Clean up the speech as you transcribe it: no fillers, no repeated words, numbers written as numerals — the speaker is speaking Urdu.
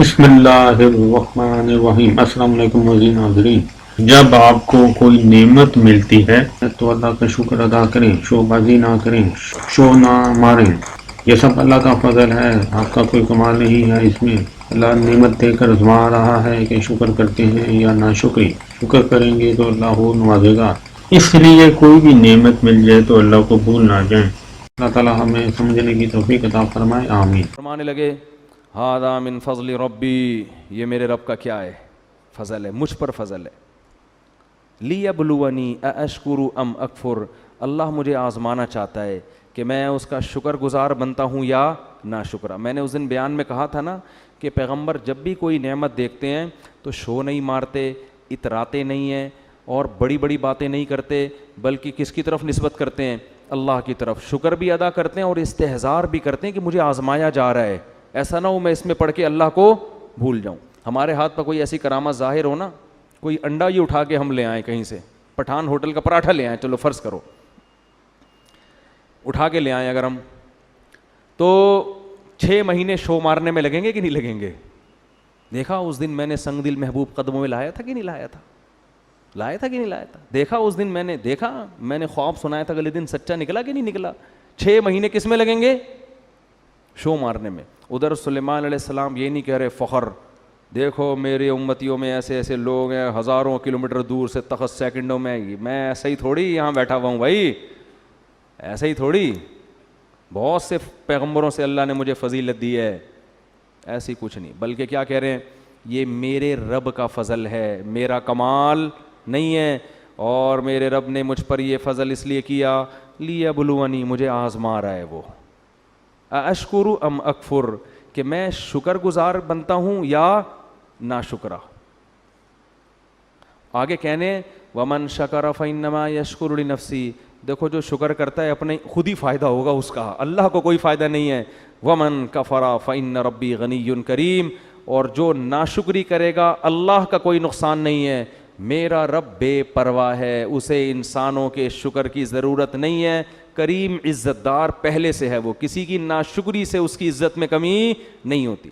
بسم اللہ الرحمن الرحیم۔ السلام علیکم عزیز ناظرین، جب آپ کو کوئی نعمت ملتی ہے تو اللہ کا شکر ادا کریں، شو بازی نہ کریں، شو نہ ماریں۔ یہ سب اللہ کا فضل ہے، آپ کا کوئی کمال نہیں ہے اس میں۔ اللہ نعمت دے کر آزما رہا ہے کہ شکر کرتے ہیں یا ناشکری۔ شکر کریں گے تو اللہ ہو نوازے گا۔ اس لیے کوئی بھی نعمت مل جائے تو اللہ کو بھول نہ جائیں۔ اللہ تعالی ہمیں سمجھنے کی توفیق عطا فرمائے، آمین۔ فرمانے لگے ہذا من فضل ربی، یہ میرے رب کا کیا ہے؟ فضل ہے، مجھ پر فضل ہے۔ لیبلونی ااشکر ام اکفر، اللہ مجھے آزمانا چاہتا ہے کہ میں اس کا شکر گزار بنتا ہوں یا ناشکرا۔ میں نے اس دن بیان میں کہا تھا نا کہ پیغمبر جب بھی کوئی نعمت دیکھتے ہیں تو شو نہیں مارتے، اتراتے نہیں ہیں اور بڑی بڑی باتیں نہیں کرتے، بلکہ کس کی طرف نسبت کرتے ہیں؟ اللہ کی طرف۔ شکر بھی ادا کرتے ہیں اور استحضار بھی کرتے ہیں کہ مجھے آزمایا جا رہا ہے، ایسا نہ ہو میں اس میں پڑھ کے اللہ کو بھول جاؤں۔ ہمارے ہاتھ پر کوئی ایسی کرامت ظاہر ہو نا، کوئی انڈا ہی اٹھا کے ہم لے آئیں کہیں سے، پٹھان ہوٹل کا پراٹھا لے آئیں، چلو فرض کرو اٹھا کے لے آئیں اگر ہم، تو 6 مہینے شو مارنے میں لگیں گے کہ نہیں لگیں گے؟ دیکھا اس دن میں نے سنگ دل محبوب قدموں میں لایا تھا کہ نہیں لایا تھا؟ لایا تھا کہ نہیں لایا تھا؟ دیکھا اس دن میں نے خواب سنایا تھا، اگلے دن سچا نکلا کہ نہیں نکلا؟ 6 مہینے کس میں لگیں گے؟ شو مارنے میں۔ ادھر سلیمان علیہ السلام یہ نہیں کہہ رہے فخر، دیکھو میری امتیوں میں ایسے ایسے لوگ ہیں ہزاروں کلومیٹر دور سے، تخت سیکنڈوں میں ایسا ہی تھوڑی یہاں بیٹھا ہوا ہوں بھائی، ایسا ہی تھوڑی، بہت سے پیغمبروں سے اللہ نے مجھے فضیلت دی ہے، ایسی کچھ نہیں، بلکہ کیا کہہ رہے ہیں؟ یہ میرے رب کا فضل ہے، میرا کمال نہیں ہے، اور میرے رب نے مجھ پر یہ فضل اس لیے کیا لیبلونی، مجھے آزما رہا ہے وہ، اشکر ام اکفر، کہ میں شکر گزار بنتا ہوں یا ناشکرا۔ آگے کہنے ومن شکر فانما یشکر لنفسی، دیکھو جو شکر کرتا ہے اپنے خود ہی فائدہ ہوگا اس کا، اللہ کو کوئی فائدہ نہیں ہے۔ ومن کفر فان ربی غنی کریم، اور جو ناشکری کرے گا اللہ کا کوئی نقصان نہیں ہے، میرا رب بے پرواہ ہے، اسے انسانوں کے شکر کی ضرورت نہیں ہے، کریم عزت دار پہلے سے ہے، وہ کسی کی ناشکری سے اس کی عزت میں کمی نہیں ہوتی۔